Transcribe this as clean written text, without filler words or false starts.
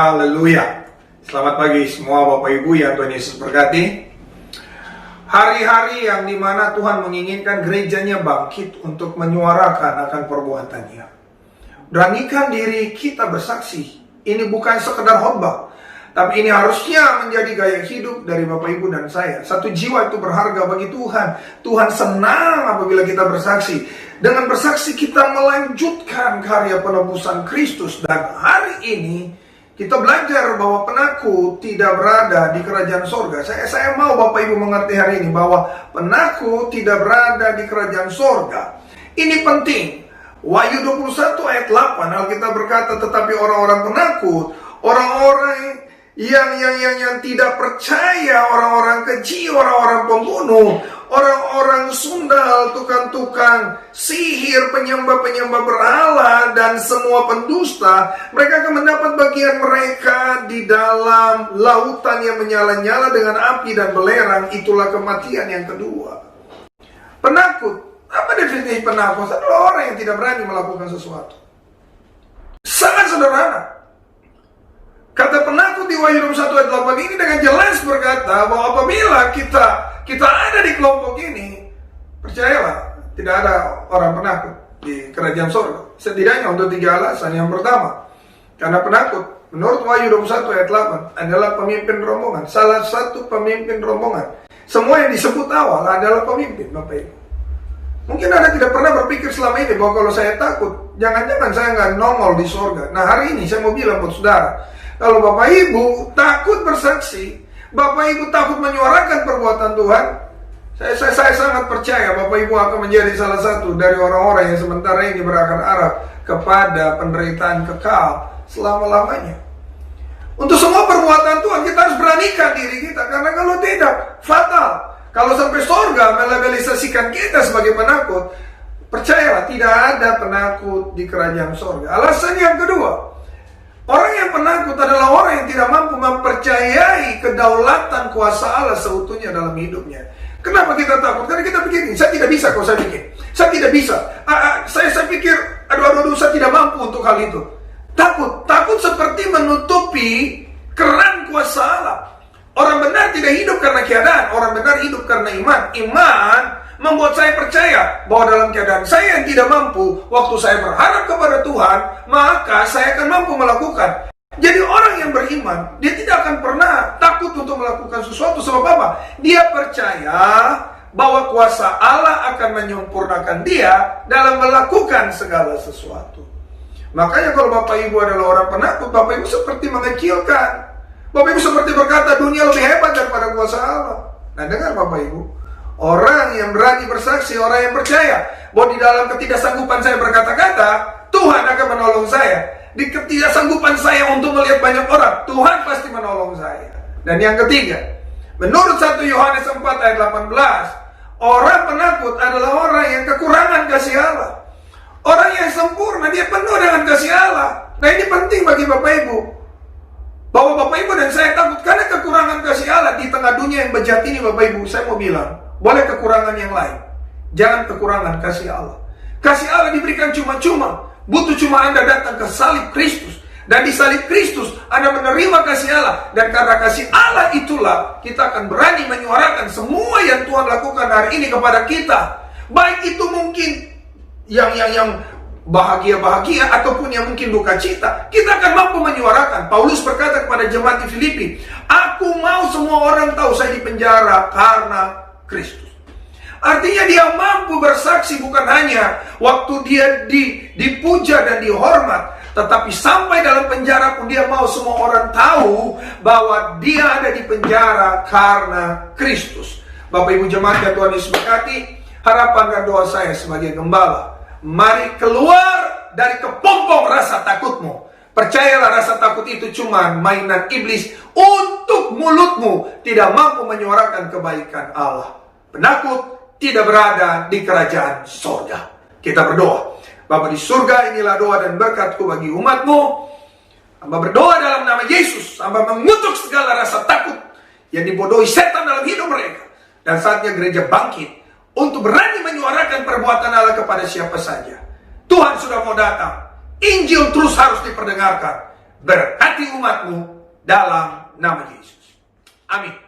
Haleluya. Selamat pagi semua Bapak Ibu yang Tuhan Yesus berkati. Hari-hari yang dimana Tuhan menginginkan gerejanya bangkit untuk menyuarakan akan perbuatannya. Beranikan diri kita bersaksi. Ini bukan sekedar khotbah, tapi ini harusnya menjadi gaya hidup dari Bapak Ibu dan saya. Satu jiwa itu berharga bagi Tuhan. Tuhan senang apabila kita bersaksi. Dengan bersaksi kita melanjutkan karya penebusan Kristus. Dan hari ini kita belajar bahwa penakut tidak berada di kerajaan sorga. Saya mau Bapak Ibu mengerti hari ini bahwa penakut tidak berada di kerajaan sorga. Ini penting. Wahyu 21 ayat 8 Alkitab berkata, tetapi orang-orang penakut, orang-orang yang tidak percaya, orang-orang keji, orang-orang pembunuh, orang-orang sundal, tukang-tukang sihir, penyembah-penyembah berhala, dan semua pendusta, mereka akan mendapat bagian mereka di dalam lautan yang menyala-nyala dengan api dan belerang. Itulah kematian yang kedua. Penakut, apa definisi penakut? Adalah orang yang tidak berani melakukan sesuatu. Sangat sederhana. Kata penakut di Wahyu 21 ayat 8 ini dengan jelas berkata bahwa apabila kita ada di kelompok ini, percayalah, tidak ada orang penakut di kerajaan surga. Setidaknya untuk 3 alasan. Yang pertama, karena penakut menurut Wahyu 21 ayat 8 adalah pemimpin rombongan, salah satu pemimpin rombongan. Semua yang disebut awal adalah pemimpin, Bapak Ibu. Mungkin Anda tidak pernah berpikir selama ini bahwa kalau saya takut, jangan-jangan saya nggak nongol di surga. Nah, hari ini saya mau bilang buat saudara, kalau Bapak Ibu takut bersaksi, Bapak Ibu takut menyuarakan perbuatan Tuhan, saya sangat percaya Bapak Ibu akan menjadi salah satu dari orang-orang yang sementara ini berakan arah kepada penderitaan kekal selama-lamanya. Untuk semua perbuatan Tuhan kita harus beranikan diri kita, karena kalau tidak, fatal. Kalau sampai surga melabelisasikan kita sebagai penakut, percayalah tidak ada penakut di kerajaan surga. Alasan yang kedua, orang yang penakut adalah orang yang tidak mampu mempercayai kedaulatan kuasa Allah seutuhnya dalam hidupnya. Kenapa kita takut? Karena kita pikir, saya tidak bisa kalau saya bikin. Saya tidak bisa. Saya pikir, aduh, saya tidak mampu untuk hal itu. Takut seperti menutupi keran kuasa Allah. Orang benar tidak hidup karena keadaan, orang benar hidup karena iman. Iman membuat saya percaya bahwa dalam keadaan saya yang tidak mampu, waktu saya berharap kepada Tuhan, maka saya akan mampu melakukan. Jadi orang yang beriman, dia tidak akan pernah takut untuk melakukan sesuatu. Sebab apa? Dia percaya bahwa kuasa Allah akan menyempurnakan dia dalam melakukan segala sesuatu. Makanya kalau Bapak Ibu adalah orang penakut, Bapak Ibu seperti mengecilkan. Bapak Ibu seperti berkata dunia lebih hebat daripada kuasa Allah. Nah, dengar Bapak Ibu, orang yang berani bersaksi, orang yang percaya bahwa di dalam ketidaksanggupan saya berkata-kata, Tuhan akan menolong saya. Di ketidaksanggupan saya untuk melihat banyak orang, Tuhan pasti menolong saya. Dan yang ketiga, menurut 1 Yohanes 4 ayat 18, orang penakut adalah orang yang kekurangan kasih Allah. Orang yang sempurna, dia penuh dengan kasih Allah. Nah, ini penting bagi Bapak Ibu, bahwa Bapak Ibu dan saya takut karena kekurangan kasih Allah di tengah dunia yang bejat ini. Bapak Ibu, saya mau bilang, boleh kekurangan yang lain, jangan kekurangan kasih Allah. Kasih Allah diberikan cuma-cuma. Butuh cuma Anda datang ke salib Kristus, dan di salib Kristus Anda menerima kasih Allah. Dan karena kasih Allah itulah kita akan berani menyuarakan semua yang Tuhan lakukan hari ini kepada kita. Baik itu mungkin yang bahagia-bahagia ataupun yang mungkin duka cita, kita akan mampu menyuarakan. Paulus berkata kepada jemaat di Filipi, aku mau semua orang tahu saya dipenjara karena Kristus. Artinya dia mampu bersaksi bukan hanya waktu dia dipuja dan dihormat, tetapi sampai dalam penjara pun dia mau semua orang tahu bahwa dia ada di penjara karena Kristus. Bapak Ibu jemaat yang Tuhan Yesus berkati, harapan dan doa saya sebagai gembala, mari keluar dari kepompong rasa takutmu. Percayalah, rasa takut itu cuma mainan iblis untuk mulutmu tidak mampu menyuarakan kebaikan Allah. Penakut tidak berada di kerajaan surga. Kita berdoa. Bapa di surga, inilah doa dan berkat-Ku bagi umat-Mu. Hamba berdoa dalam nama Yesus. Hamba mengutuk segala rasa takut yang dibodohi setan dalam hidup mereka. Dan saatnya gereja bangkit untuk berani menyuarakan perbuatan Allah kepada siapa saja. Tuhan sudah mau datang. Injil terus harus diperdengarkan. berkati umatmu dalam nama Yesus. Amin.